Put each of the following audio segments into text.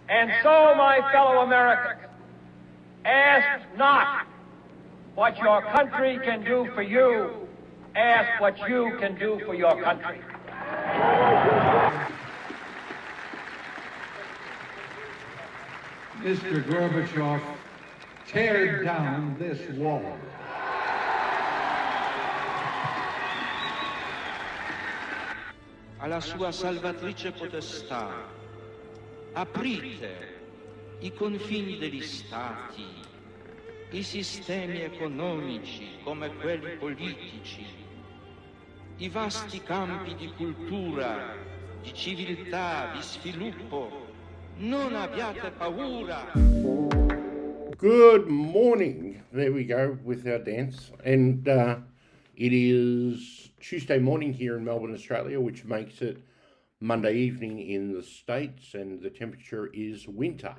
And so, my fellow Americans, ask not what your country can do for you, ask what you can do for your country. Mr. Gorbachev, tear down this wall. Alla sua salvatrice potestà, aprite i confini degli stati, i sistemi economici come quelli politici, i vasti campi di cultura, di civiltà, di sviluppo. Non abbiate paura. Good morning. There we go with our dance. And it is Tuesday morning here in Melbourne, Australia, which makes it Monday evening in the States, and the temperature is winter.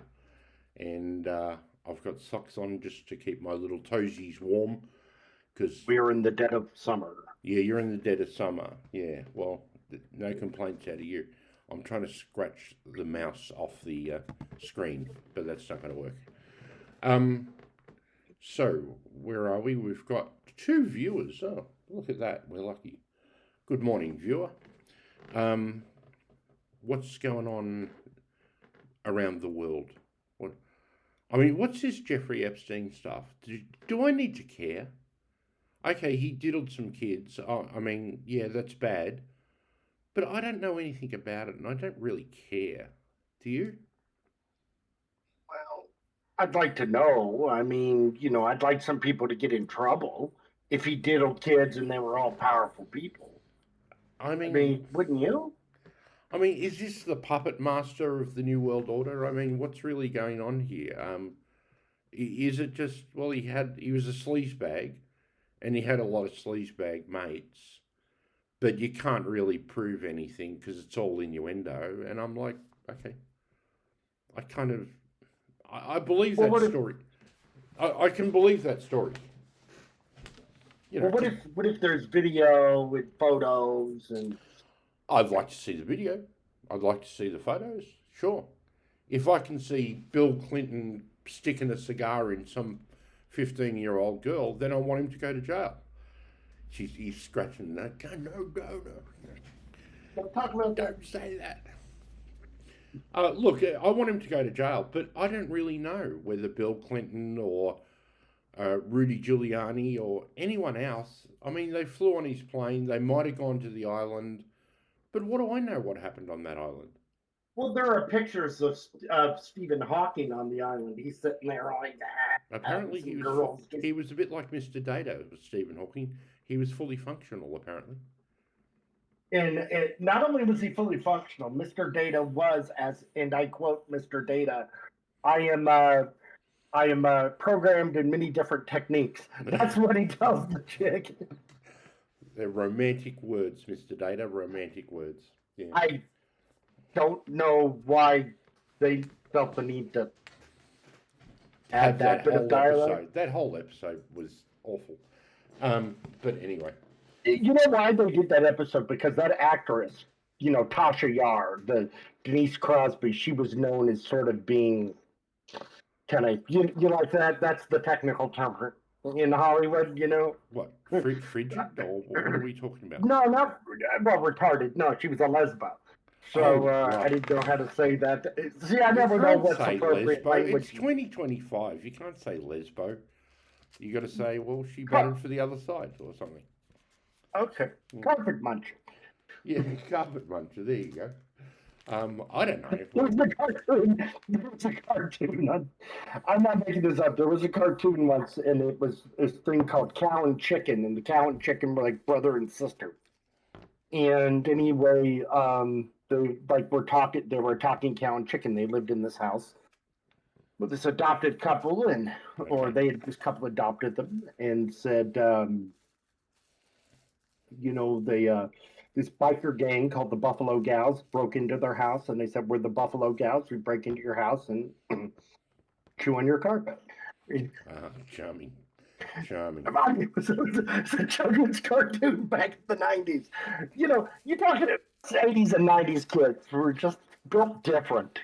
And I've got socks on just to keep my little toesies warm. Because we're in the dead of summer. Yeah, you're in the dead of summer. Yeah, well, no complaints out of you. I'm trying to scratch the mouse off the screen, but that's not going to work. So, where are we? We've got 2 viewers. Oh, look at that. We're lucky. Good morning, viewer. What's going on around the world? What's this Jeffrey Epstein stuff? Do I need to care? Okay, he diddled some kids. Yeah, that's bad. But I don't know anything about it, and I don't really care. Do you? Well, I'd like to know. I'd like some people to get in trouble if he diddled kids and they were all powerful people. Wouldn't you? Is this the puppet master of the New World Order? What's really going on here? Is it just, well, he was a sleazebag, and he had a lot of sleazebag mates. But you can't really prove anything because it's all innuendo. And I'm like, okay. I believe that story. I can believe that story. What if there's video with photos and... I'd like to see the video. I'd like to see the photos. Sure. If I can see Bill Clinton sticking a cigar in some 15-year-old girl, then I want him to go to jail. He's scratching that. No. Don't talk about that. Don't say that. Look, I want him to go to jail, but I don't really know whether Bill Clinton or Rudy Giuliani or anyone else. They flew on his plane. They might have gone to the island. But what do I know what happened on that island? Well, there are pictures of Stephen Hawking on the island. He's sitting there like that. Apparently, he was a bit like Mr. Data, Stephen Hawking. He was fully functional, apparently. And not only was he fully functional, Mr. Data was, and I quote Mr. Data, I am programmed in many different techniques. That's what he tells the chick. They're romantic words, Mr. Data, romantic words. Yeah. I don't know why they felt the need to add that bit of dialogue. That whole episode was awful. But anyway. You know why they did that episode? Because that actress, Tasha Yar, the Denise Crosby, she was known as sort of being kind of, you like that? That's the technical term in Hollywood, What? Frigid? Or what are we talking about? No, not, retarded. No, she was a lesbo. So I didn't know how to say that. See, I never know what's appropriate language. It's 2025. You can't say lesbo. You got to say, well, she voted for the other side or something. Okay, carpet muncher. Yeah, carpet muncher. There you go. I don't know. There was a cartoon. I'm not making this up. There was a cartoon once, and it was this thing called Cow and Chicken, and the cow and chicken were like brother and sister. And anyway, they were talking cow and chicken. They lived in this house with this adopted couple, this couple adopted them and said, this biker gang called the Buffalo Gals broke into their house, and they said, we're the Buffalo Gals. We break into your house and chew on your carpet. Charming. It was a children's cartoon back in the 90s. You're talking to 80s and 90s kids who were just built different.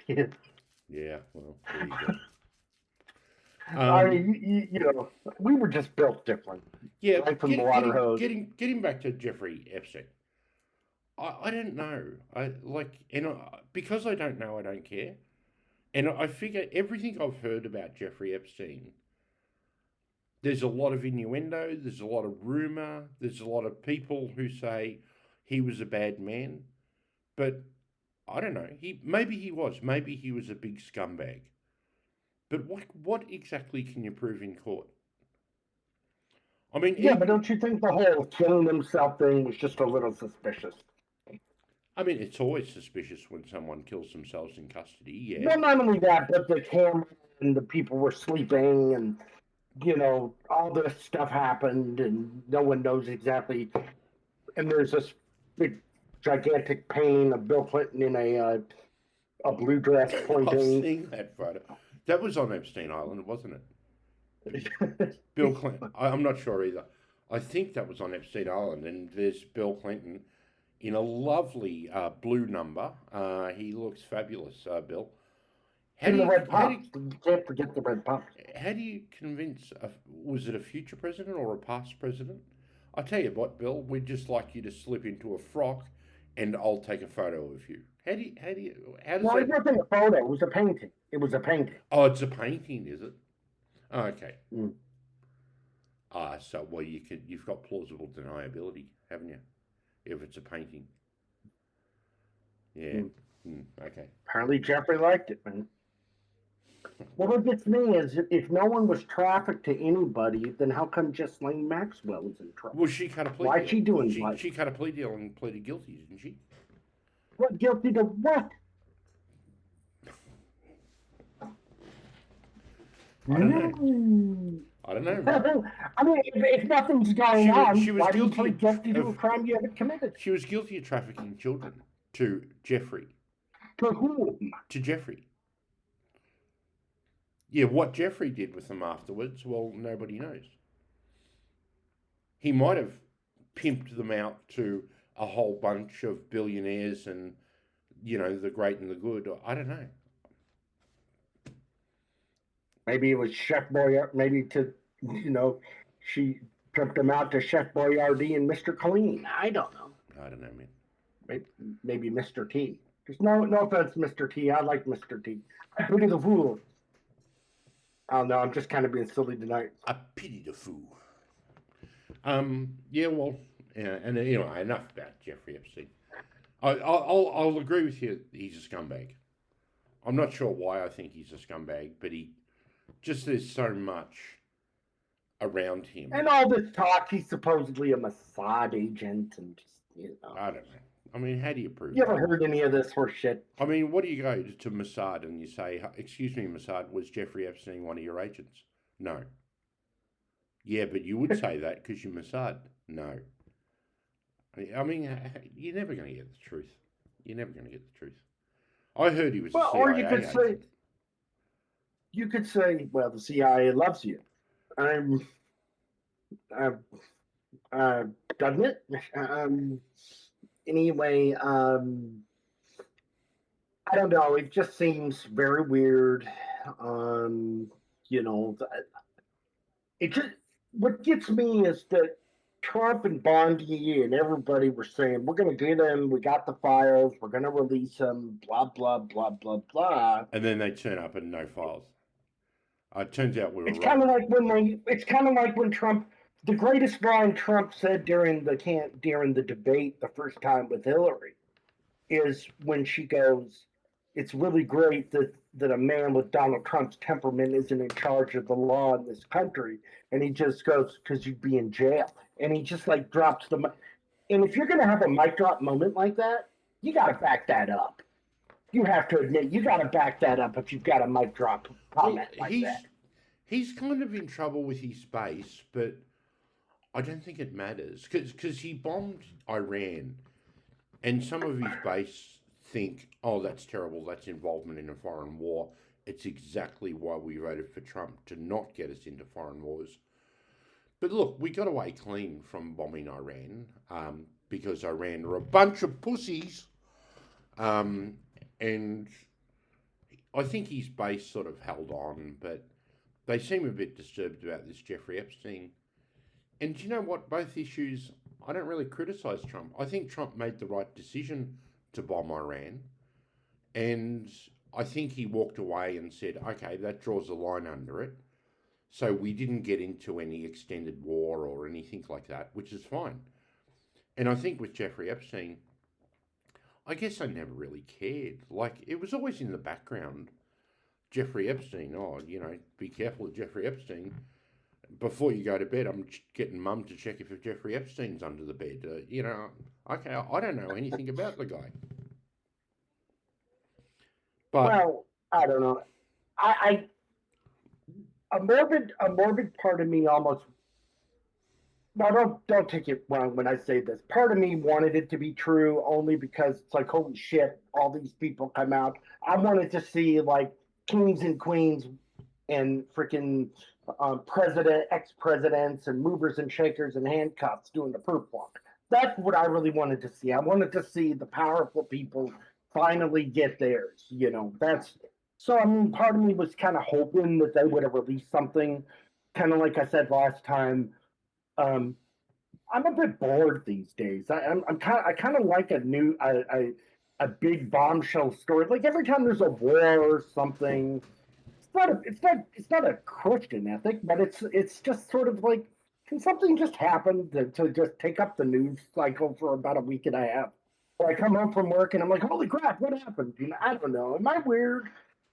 Yeah, well, there you go. I mean, you know, we were just built different. Yeah, Right from the water hose. getting back to Jeffrey Epstein. I don't know. Because I don't know, I don't care. And I figure everything I've heard about Jeffrey Epstein, there's a lot of innuendo, there's a lot of rumor, there's a lot of people who say he was a bad man, but I don't know. Maybe he was a big scumbag. But what exactly can you prove in court? I mean, Yeah, but don't you think the whole killing himself thing was just a little suspicious? I mean, it's always suspicious when someone kills themselves in custody. Yeah. Well, not only that, but the camera and the people were sleeping, and you know, all this stuff happened, and no one knows exactly. And there's this big, gigantic painting of Bill Clinton in a blue dress I've pointing. seen that photo. That was on Epstein Island, wasn't it? Bill Clinton. I'm not sure either. I think that was on Epstein Island, and there's Bill Clinton in a lovely blue number. He looks fabulous, Bill. And the red pumps. You can't forget the red pumps. How do you convince? Was it a future president or a past president? I tell you what, Bill, we'd just like you to slip into a frock, and I'll take a photo of you. How does No, that? it wasn't a photo. It was a painting. It was a painting. Oh, it's a painting, is it? Oh, okay. Mm. So well, you've got plausible deniability, haven't you? If it's a painting. Yeah. Okay. Apparently, Jeffrey liked it, man. What gets me is if no one was trafficked to anybody, then how come Ghislaine Maxwell was in trouble? Well, she cut a plea. Why deal. is she doing what? She cut a plea deal and pleaded guilty, didn't she? What guilty to what? I don't know. I don't know. I mean, if nothing's going on, she was why do you guilty plead guilty to a of- crime you haven't committed? She was guilty of trafficking children to Jeffrey. To whom? To Jeffrey. Yeah, what Jeffrey did with them afterwards, well, nobody knows. He might have pimped them out to a whole bunch of billionaires and, you know, the great and the good. I don't know. Maybe it was Chef Boyardee. Maybe she pimped him out to Chef Boyardee and Mr. Clean. I don't know. I don't know, man. Maybe Mr. T. There's no offense, Mr. T. I like Mr. T. I pity the fool. I don't know. I'm just kind of being silly tonight. I pity the fool. Yeah, well, yeah, and you know, enough about Jeffrey Epstein. I'll agree with you. He's a scumbag. I'm not sure why I think he's a scumbag, but there's so much around him. And all this talk, he's supposedly a Mossad agent, and I don't know. I mean, how do you prove You that? ever heard any of this horse shit? I mean, what do you go to Mossad and you say, excuse me, Mossad, was Jeffrey Epstein one of your agents? No. Yeah, but you would say that because you're Mossad. No. I mean, you're never going to get the truth. You're never going to get the truth. I heard he was a CIA Or you could agent. say, well, the CIA loves you. Doesn't it? Anyway, I don't know. It just seems very weird. What gets me is that Trump and Bondi and everybody were saying, we're going to get him. We got the files. We're going to release him. Blah, blah, blah, blah, blah. And then they turn up and no files. It turns out we were It's right. kind of like when Trump. The greatest line Trump said during the debate the first time with Hillary is when she goes, "It's really great that a man with Donald Trump's temperament isn't in charge of the law in this country," and he just goes, "Because you'd be in jail," and he just like drops the. And if you're gonna have a mic drop moment like that, you got to back that up. You have to admit you got to back that up if you've got a mic drop comment like that. He's kind of in trouble with his base, but I don't think it matters because he bombed Iran, and some of his base think, oh, that's terrible, that's involvement in a foreign war. It's exactly why we voted for Trump, to not get us into foreign wars. But look, we got away clean from bombing Iran because Iran are a bunch of pussies. And I think his base sort of held on, but they seem a bit disturbed about this Jeffrey Epstein. And do you know what? Both issues, I don't really criticise Trump. I think Trump made the right decision to bomb Iran. And I think he walked away and said, okay, that draws a line under it. So we didn't get into any extended war or anything like that, which is fine. And I think with Jeffrey Epstein, I guess I never really cared. Like, it was always in the background. Jeffrey Epstein, be careful of Jeffrey Epstein. Before you go to bed, I'm getting mum to check if Jeffrey Epstein's under the bed. Okay, I don't know anything about the guy. But well, I don't know. A morbid part of me almost. Well, don't take it wrong when I say this. Part of me wanted it to be true only because it's like, holy shit, all these people come out. I wanted to see like kings and queens and freaking ex-presidents and movers and shakers and handcuffs doing the perp walk. That's what I really wanted to see. I wanted to see the powerful people finally get theirs. That's so. I mean, part of me was kind of hoping that they would have released something, kind of like I said last time. I'm a bit bored these days. I kind of like a big bombshell story. Like every time there's a war or something, it's not a Christian ethic, but it's just sort of like, can something just happen to just take up the news cycle for about a week and a half? Or I come home from work and I'm like, holy crap, what happened? I don't know. Am I weird?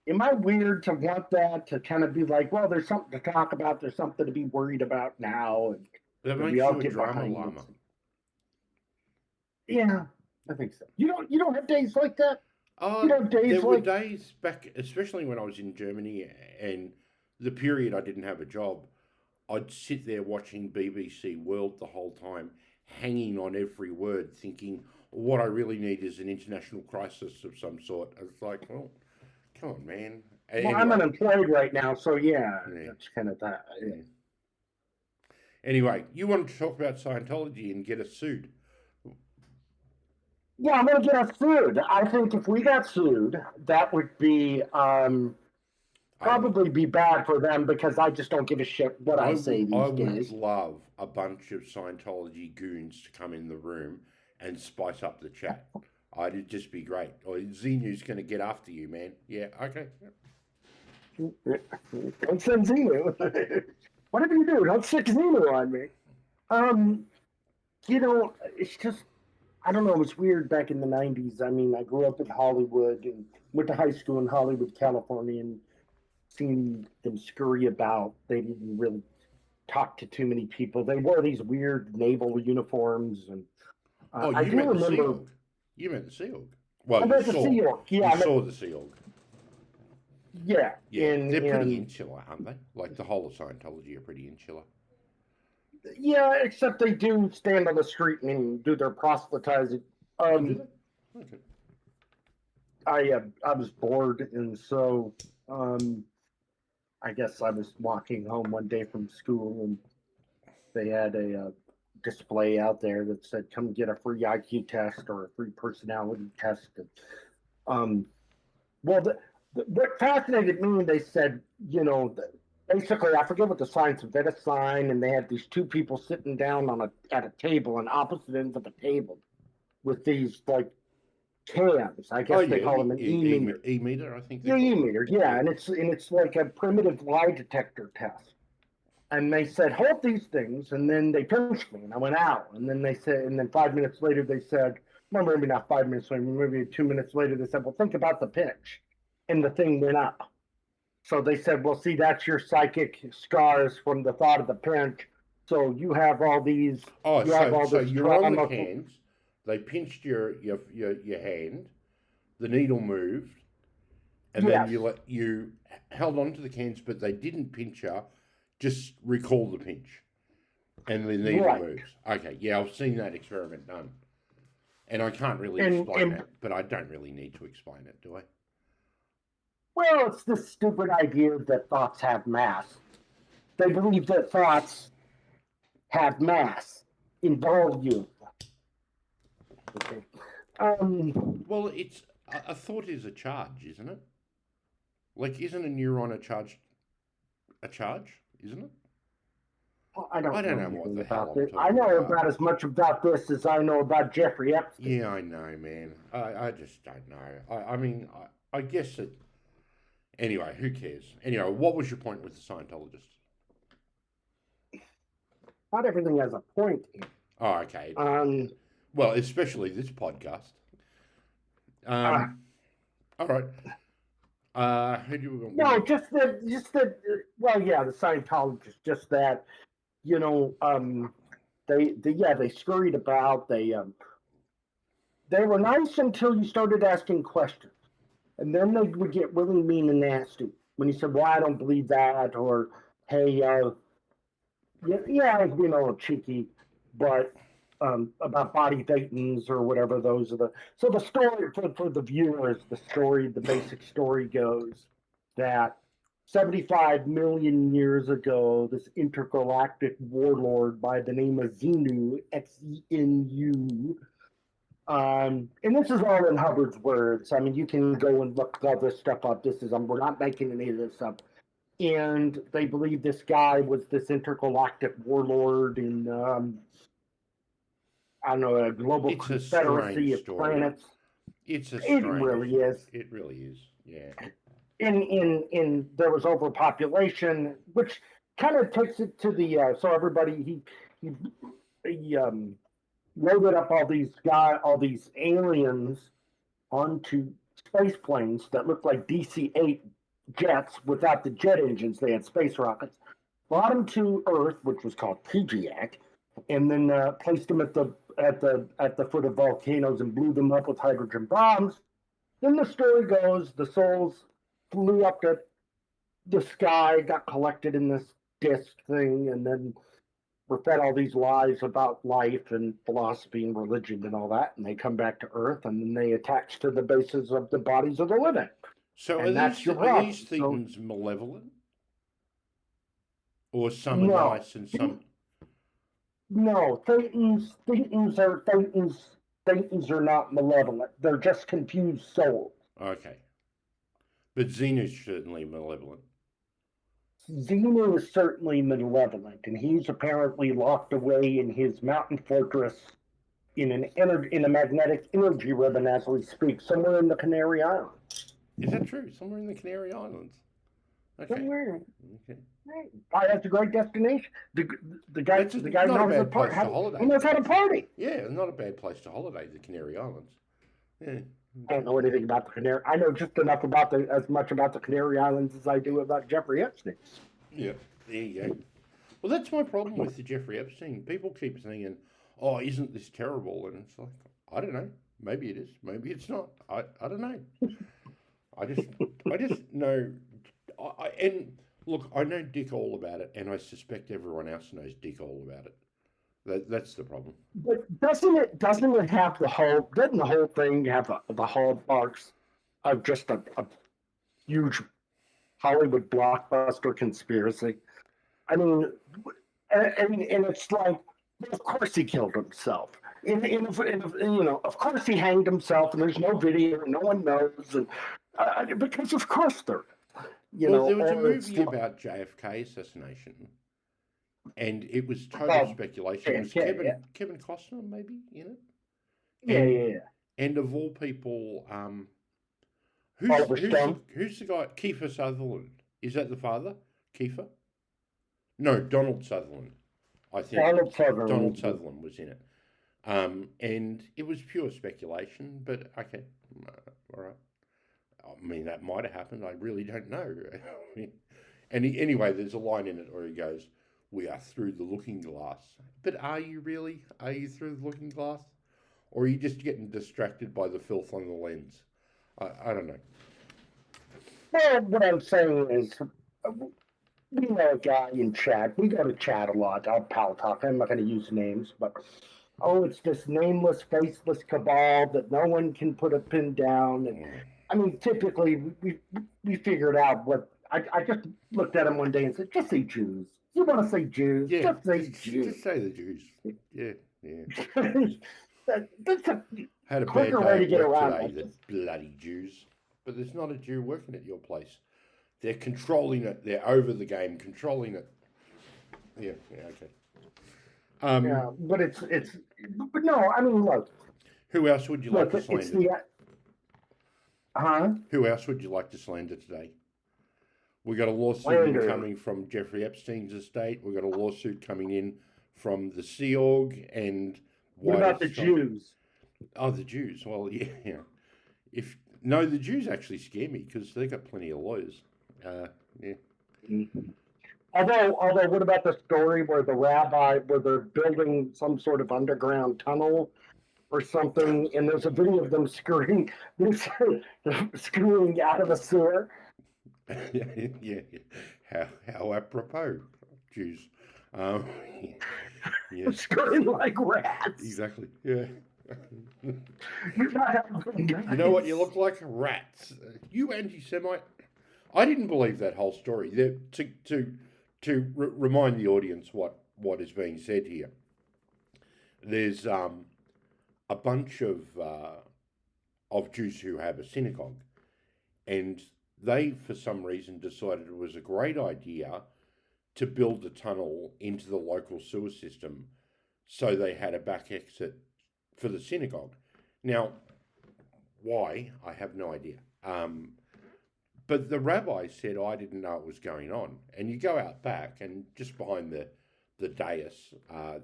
Am I weird to want that, to kind of be like, well, there's something to talk about, there's something to be worried about now, and that makes we all you a get drama behind llama. Yeah, I think so. You don't have days like that? There were days back, especially when I was in Germany and the period I didn't have a job, I'd sit there watching BBC World the whole time, hanging on every word, thinking, what I really need is an international crisis of some sort. I was like, well, come on, man. Well, anyway, I'm unemployed right now, so yeah. That's kind of that. Yeah. Anyway, you wanted to talk about Scientology and get us sued. Yeah, I'm going to get us sued. I think if we got sued, that would be probably be bad for them, because I just don't give a shit what I say these I days. would love a bunch of Scientology goons to come in the room and spice up the chat. It'd just be great. Or Xenu's going to get after you, man. Yeah, okay. Don't send Xenu. Whatever you do, don't stick Xenu on me. It's just, I don't know, it was weird back in the 90s. I mean, I grew up in Hollywood and went to high school in Hollywood, California, and seen them scurry about. They didn't really talk to too many people. They wore these weird naval uniforms. And I do remember. The Sea Org. You meant the Sea Org. Well, you saw the Sea Org. Yeah, you saw the Sea Org. Yeah. Yeah, they're pretty insular, aren't they? Like the whole of Scientology are pretty insular. Yeah, except they do stand on the street and do their proselytizing. Do they? Okay. I was bored, and so I guess I was walking home one day from school, and they had a display out there that said, "Come get a free IQ test or a free personality test." And, what fascinated me, they said, basically, I forget what the sign said. They had a sign, and they had these two people sitting down at a table on opposite ends of a table with these like cans. I guess they call them an e-meter. E-meter, I think. Yeah, e-meter. Yeah, and it's like a primitive lie detector test. And they said, hold these things, and then they pinched me, and I went out. And then they said, and then 5 minutes later, they said, well, maybe not 5 minutes later, maybe 2 minutes later, they said, well, think about the pinch. And the thing went up. So they said, well, see, that's your psychic scars from the thought of the pinch. So you have all these. Oh, so you're on the cans. They pinched your hand. The needle moved, and then you held on to the cans, but they didn't pinch you. Just recall the pinch, and the needle moves. Okay, yeah, I've seen that experiment done, and I can't really explain it, but I don't really need to explain it, do I? Well, it's this stupid idea that thoughts have mass. They believe that thoughts have mass in volume. Okay. Well, it's a thought is a charge, isn't it? Like, isn't a neuron a charge, isn't it? I don't know know what anything the hell about I'm this. I talking know about. about as much about this as I know about Jeffrey Epstein. Yeah, I know, man. I just don't know. I mean, I guess that. Anyway, who cares? Anyway, what was your point with the Scientologists? Not everything has a point here. Oh, okay. Um, Well, especially this podcast. All right. Who do we want? no, well, yeah, the Scientologists, just that, you know, they scurried about. They were nice until you started asking questions, and then they would get really mean and nasty when you said, "Well, I don't believe that," or "Hey, yeah, I was being a little cheeky, but about body thetans or whatever those are the." So the story for the viewers, the basic story goes that 75 million years ago, this intergalactic warlord by the name of Xenu, Xenu, and this is all in Hubbard's words. I mean, you can go and look all this stuff up. We're not making any of this up. And they believe this guy was this intergalactic warlord in, I don't know, a global It's a confederacy strange of story. planets. It's a It strange. really is. It really is. Yeah. In there was overpopulation, which kind of takes it to the so everybody he loaded up all these aliens onto space planes that looked like DC-8 jets without the jet engines. They had space rockets. Brought them to Earth, which was called Pijiak, and then placed them at the foot of volcanoes and blew them up with hydrogen bombs. Then the story goes, the souls flew up to the sky, got collected in this disk thing, and then were fed all these lies about life and philosophy and religion and all that, and they come back to Earth, and then they attach to the bases of the bodies of the living. So And that's your are problem. these Thetans malevolent? Or some No. are nice and some... No, Thetans are not malevolent. They're just confused souls. Okay. But Xenu's certainly malevolent. Xenu is certainly malevolent, and he's apparently locked away in his mountain fortress in a magnetic energy ribbon as we speak, somewhere in the Canary Islands. Is that true? Somewhere in the Canary Islands? Okay. Somewhere. Okay. That's a great destination. The guy That's the guy not a knows bad place to holiday. He knows how to party. Yeah, not a bad place to holiday, the Canary Islands. Yeah. I don't know anything about the Canary. I know just enough about as much about the Canary Islands as I do about Jeffrey Epstein. Yeah, there you go. Well, that's my problem with the Jeffrey Epstein. People keep saying, "Oh, isn't this terrible?" And it's like, I don't know. Maybe it is. Maybe it's not. I don't know. I just know. And look, I know Dick all about it, and I suspect everyone else knows Dick all about it. That's the problem. But doesn't it have doesn't the whole thing have the hallmarks of just a huge Hollywood blockbuster conspiracy? I mean, and it's like, of course he killed himself. Of course he hanged himself, and there's no video, and no one knows, and because of course there. There was a movie about JFK assassination, and it was total speculation. It was Kevin Costner, maybe, in it. Yeah. And of all people, who's the guy? Kiefer Sutherland. Is that the father? Kiefer? No, Donald Sutherland. I think Donald Sutherland was in it. And it was pure speculation, but okay, all right. I mean, that might have happened. I really don't know. And anyway, there's a line in it where he goes, "We are through the looking glass." But are you really? Are you through the looking glass? Or are you just getting distracted by the filth on the lens? I don't know. Well, what I'm saying is, we know a guy in chat. We go to chat a lot. I'll pal talk. I'm not going to use names, but it's this nameless, faceless cabal that no one can put a pin down. And I mean, typically we figured out what I just looked at him one day and said, "Just say Jews. You want to say Jews? Yeah, just say Jews. Just say the Jews." Yeah. That's a had a quicker bad way day to get at work around today, the bloody Jews. But there's not a Jew working at your place. They're controlling it. They're over the game, controlling it. Yeah, okay. Yeah, but but no, I mean, look, Who else would you like to it's slander? Who else would you like to slander today? We got a lawsuit incoming from Jeffrey Epstein's estate. We got a lawsuit coming in from the Sea Org and. What about the Jews? Oh, the Jews. Well, yeah. The Jews actually scare me because they got plenty of lawyers. Yeah. Mm-hmm. Although, what about the story where where they're building some sort of underground tunnel or something, and there's a video of them scurrying out of a sewer? Yeah. How apropos, Jews. Yeah. Scurrying like rats. Exactly. Yeah. You're not helping, guys. You know what you look like? Rats. You anti-Semite. I didn't believe that whole story. To remind the audience what is being said here. There's a bunch of Jews who have a synagogue, and they, for some reason, decided it was a great idea to build a tunnel into the local sewer system so they had a back exit for the synagogue. Now, why? I have no idea. But the rabbi said, I didn't know it was going on. And you go out back, and just behind the dais,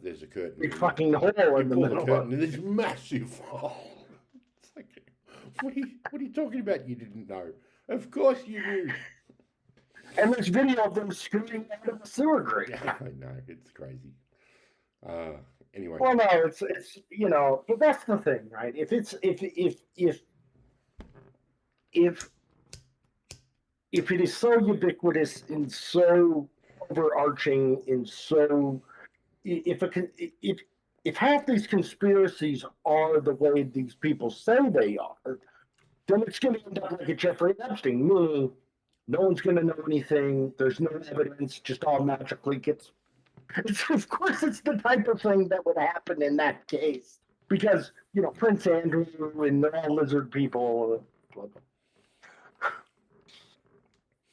there's a curtain. Big fucking hole in the middle. Curtain, and there's massive hole. It's like, what are you talking about? You didn't know. Of course you knew. And there's video of them screaming out of the sewer grate. Yeah, I know, it's crazy. Anyway. Well, no, it's but that's the thing, right? If it is so ubiquitous and so overarching and so if half these conspiracies are the way these people say they are, then it's going to end up like a Jeffrey Epstein, meaning no one's going to know anything. There's no evidence. Just all magically gets. Of course, it's the type of thing that would happen in that case because Prince Andrew and they're all lizard people.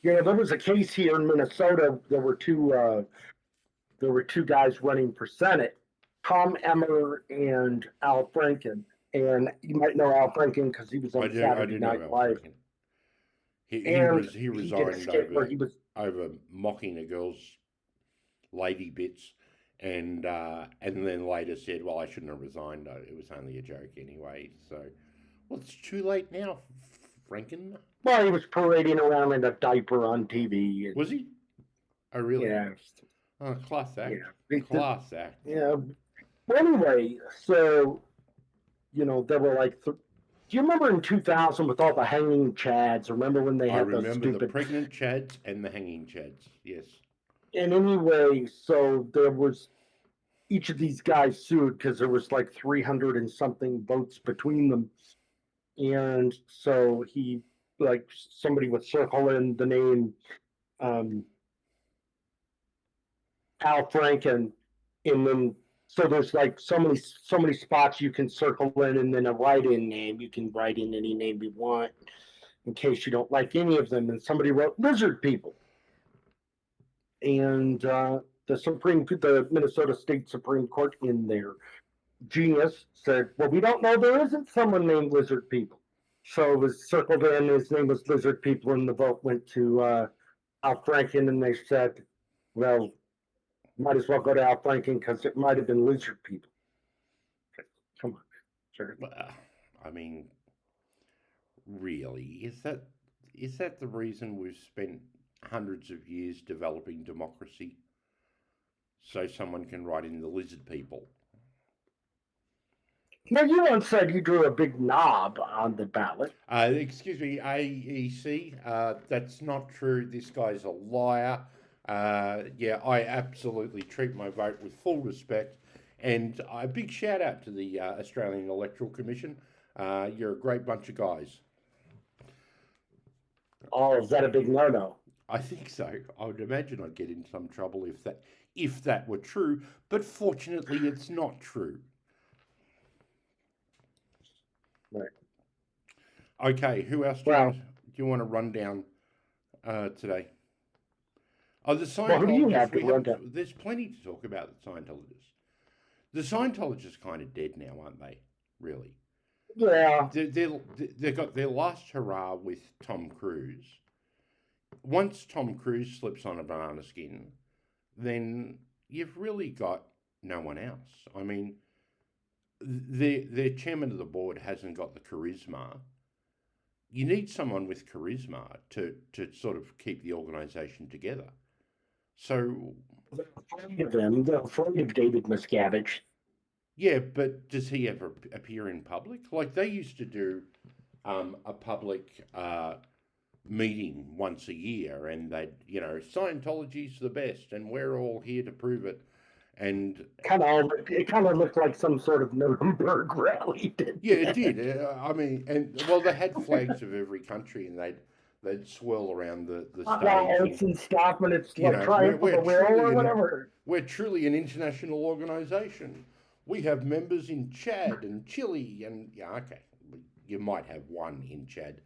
There was a case here in Minnesota. There were two guys running for Senate, Tom Emmer and Al Franken. And you might know Al Franken because he was on Saturday Night Live. He resigned over mocking a girl's lady bits, and then later said, "Well, I shouldn't have resigned. It was only a joke anyway." So, well, it's too late now, Franken. Well, he was parading around in a diaper on TV. Was he? Oh, really? Yeah. Oh, class act. Yeah. Class act. Yeah. Well, anyway, so they were like. Do you remember in 2000 with all the hanging chads? Remember when they had those stupid... I remember the pregnant chads and the hanging chads, yes. And anyway, so there was... Each of these guys sued because there was like 300 and something votes between them. And so somebody would circle in the name Al Franken, and then... So there's like so many spots you can circle in, and then a write-in name. You can write in any name you want in case you don't like any of them. And somebody wrote lizard people. And the Minnesota State Supreme Court in their genius said, well, we don't know there isn't someone named lizard people. So it was circled in, his name was lizard people, and the vote went to Al Franken, and they said, well, might as well go to Al Franken because it might have been lizard people. Come on, sure. I mean, really, is that the reason we've spent hundreds of years developing democracy? So someone can write in the lizard people. Now, you once said you drew a big knob on the ballot. Excuse me, AEC. That's not true. This guy's a liar. I absolutely treat my vote with full respect, and a big shout out to the Australian Electoral Commission. You're a great bunch of guys. Oh, is that a big no-no? I think so. I would imagine I'd get in some trouble if that were true, but fortunately it's not true. Right. Okay, who else do you want to run down today? Oh, the Well, who do you have Scientologists. to run down? There's plenty to talk about the Scientologists. The Scientologists are kind of dead now, aren't they? Really? Yeah. They've got their last hurrah with Tom Cruise. Once Tom Cruise slips on a banana skin, then you've really got no one else. I mean, their chairman of the board hasn't got the charisma. You need someone with charisma to sort of keep the organisation together. So, They're afraid of him. They're afraid of David Miscavige. yeah, but does he ever appear in public? Like they used to do a public meeting once a year, and they'd, Scientology's the best, and we're all here to prove it. And It kind of looked like some sort of Nuremberg rally. yeah, it did. I mean, and well, they had flags of every country, and they'd swirl around the stage. And stuff, and it's You like know, Triumph of the Will or whatever. We're truly an international organisation. We have members in Chad and Chile, and yeah, okay, you might have one in Chad,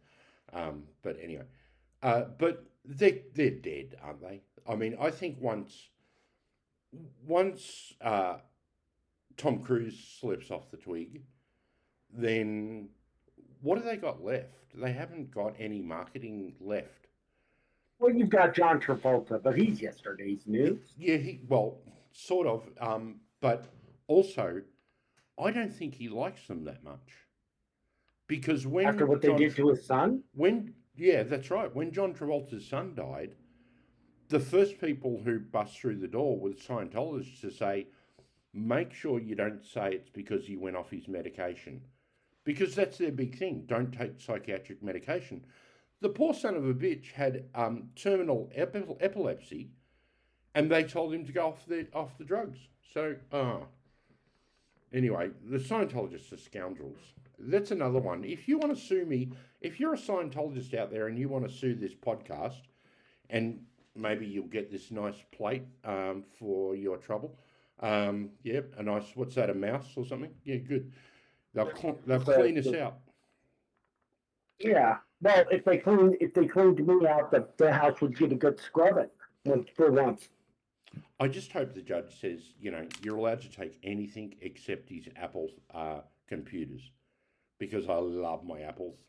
but anyway, but they're dead, aren't they? I mean, I think once Tom Cruise slips off the twig, then what have they got left? They haven't got any marketing left. Well, you've got John Travolta, but he's yesterday's news. Yeah, well, sort of, but also, I don't think he likes them that much. Because After what they did to his son? Yeah, that's right. When John Travolta's son died, the first people who bust through the door were Scientologists to say, make sure you don't say it's because he went off his medication. Because that's their big thing. Don't take psychiatric medication. The poor son of a bitch had terminal epilepsy, and they told him to go off the drugs. So, anyway, the Scientologists are scoundrels. That's another one. If you want to sue me, if you're a Scientologist out there and you want to sue this podcast, and maybe you'll get this nice plate for your trouble. Yeah, a nice, what's that, a mouse or something? Yeah, good. They'll clean us out. Yeah. Well, if they cleaned me out, the house would get a good scrubbing for once. I just hope the judge says, you're allowed to take anything except his Apple computers, because I love my Apples.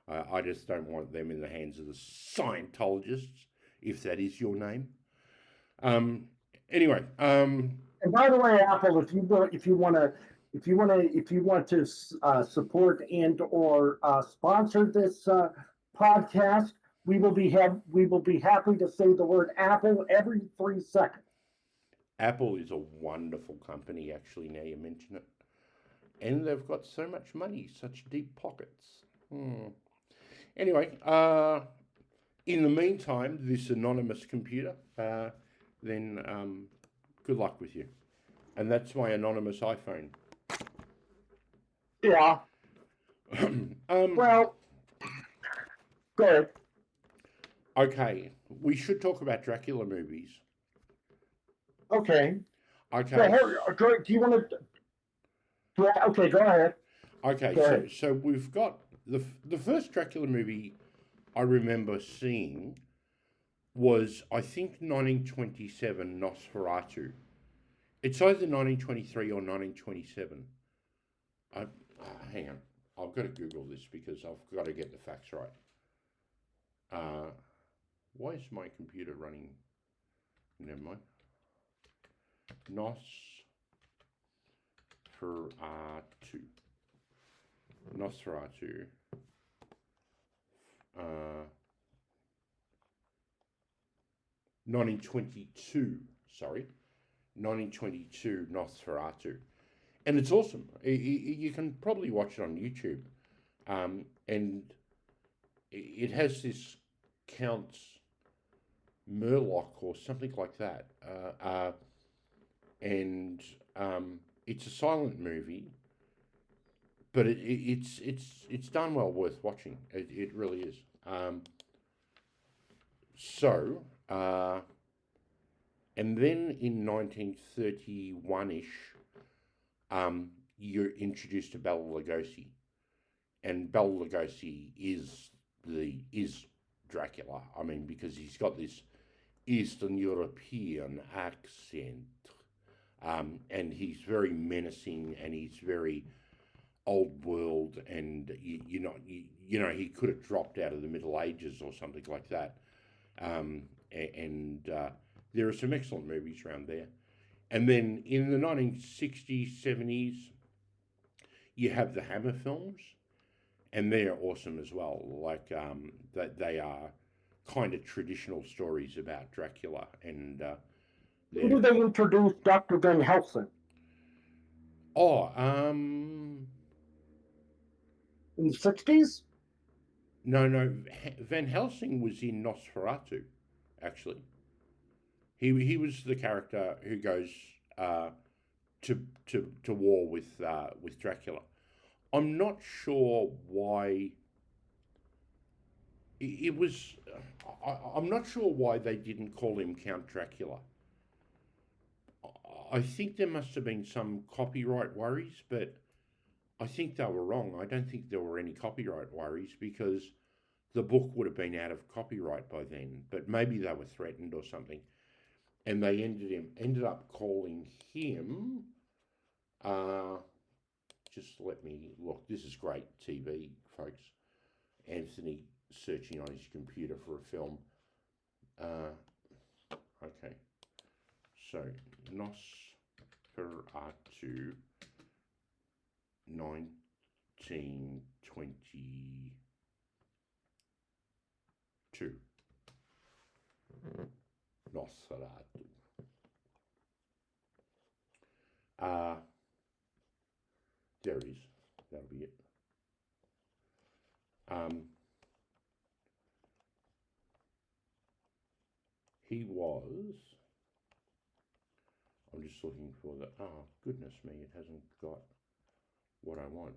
I just don't want them in the hands of the Scientologists, if that is your name. Anyway. And by the way, Apple, if you want to support and or sponsor this podcast, we will be happy to say the word Apple every 3 seconds. Apple is a wonderful company, actually, now you mention it. And they've got so much money, such deep pockets. Anyway, in the meantime, this anonymous computer, then good luck with you. And that's my anonymous iPhone. Yeah. Well, go ahead. Okay, we should talk about Dracula movies. Okay. Okay. Well, do you want to? Okay, go ahead. Okay, so we've got the first Dracula movie I remember seeing was, I think, 1927 Nosferatu. It's either 1923 or 1927. Hang on, I've got to Google this because I've got to get the facts right. Why is my computer running? Never mind. Nosferatu. 1922, sorry. 1922 Nosferatu. And it's awesome. You can probably watch it on YouTube. And it has this Count Murloc or something like that. And it's a silent movie, but it's done well, worth watching. It really is. And then in 1931-ish, you're introduced to Bela Lugosi, and Bela Lugosi is Dracula. I mean, because he's got this Eastern European accent, and he's very menacing, and he's very old world, and you know, he could have dropped out of the Middle Ages or something like that. And there are some excellent movies around there. And then in the 1960s, 70s, you have the Hammer films, and they're awesome as well. Like they are kind of traditional stories about Dracula, and When did they introduce Dr. Van Helsing? oh, In the 60s? no, Van Helsing was in Nosferatu, actually. He was the character who goes to war with Dracula. I'm not sure why it was. I'm not sure why they didn't call him Count Dracula. I think there must have been some copyright worries, but I think they were wrong. I don't think there were any copyright worries because the book would have been out of copyright by then. But maybe they were threatened or something, and they ended up calling him. Just let me look. This is great TV, folks. Anthony searching on his computer for a film. Okay. So, Nosferatu 1922. Nosferatu. There it is. That'll be it. He was. I'm just looking for the. Oh, goodness me, it hasn't got what I want.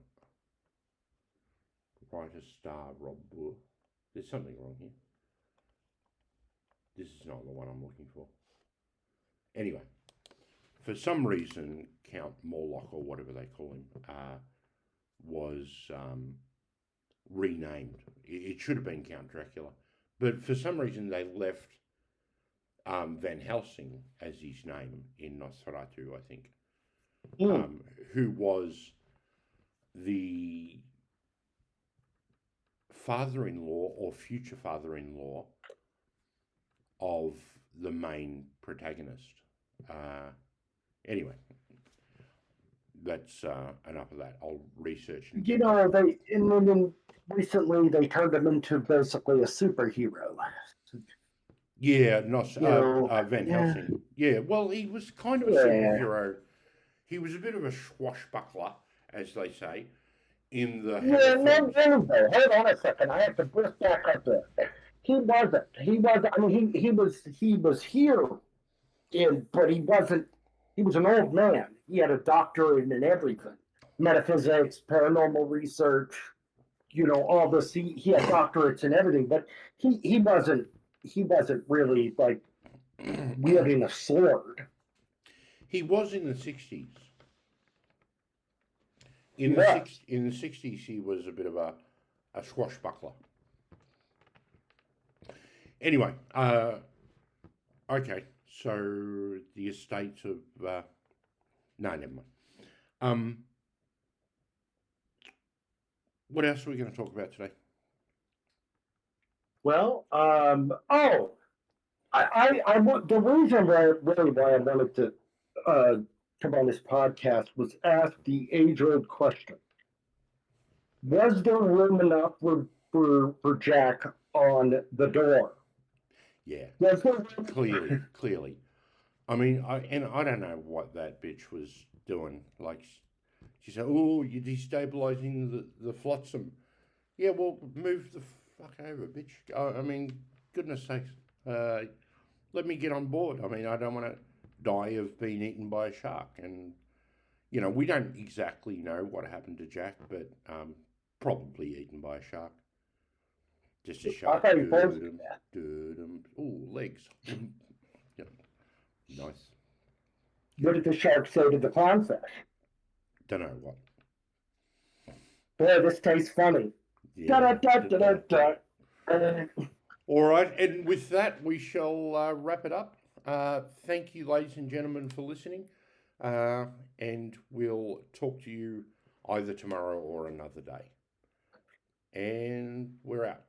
Writer star Rob Boer. There's something wrong here. This is not the one I'm looking for. Anyway, for some reason, Count Morlock, or whatever they call him, was renamed. It should have been Count Dracula. But for some reason, they left Van Helsing as his name in Nosferatu, I think, who was the father-in-law or future father-in-law of the main protagonist. Anyway, that's enough of that. I'll research. They recently they turned him into basically a superhero. Yeah, Van Helsing. Yeah, well, he was kind of a superhero. He was a bit of a swashbuckler, as they say, in the. Hold on a second. I have to brush back up there. He wasn't. He was. I mean, he was here, but he wasn't. He was an old man. He had a doctorate in everything, metaphysics, paranormal research. All this. He had doctorates in everything, but he wasn't. He wasn't really like wielding a sword. He was in the 60s. In the 60s, he was a bit of a swashbuckler. Anyway, okay, so the estate of no, never mind. What else are we going to talk about today? Well, the reason why I wanted to come on this podcast was ask the age-old question: was there room enough for Jack on the door? Yeah, clearly. I mean, I don't know what that bitch was doing. Like, she said, "Oh, you're destabilizing the flotsam." Yeah, well, move the fuck over, bitch. I mean, goodness sakes, let me get on board. I mean, I don't want to die of being eaten by a shark. And, we don't exactly know what happened to Jack, but probably eaten by a shark. Just a shark. Oh, legs. Yeah. Nice. What did the shark say to the clownfish? Don't know what. Boy, this tastes funny. Yeah. All right, and with that, we shall wrap it up. Thank you, ladies and gentlemen, for listening, and we'll talk to you either tomorrow or another day. And we're out.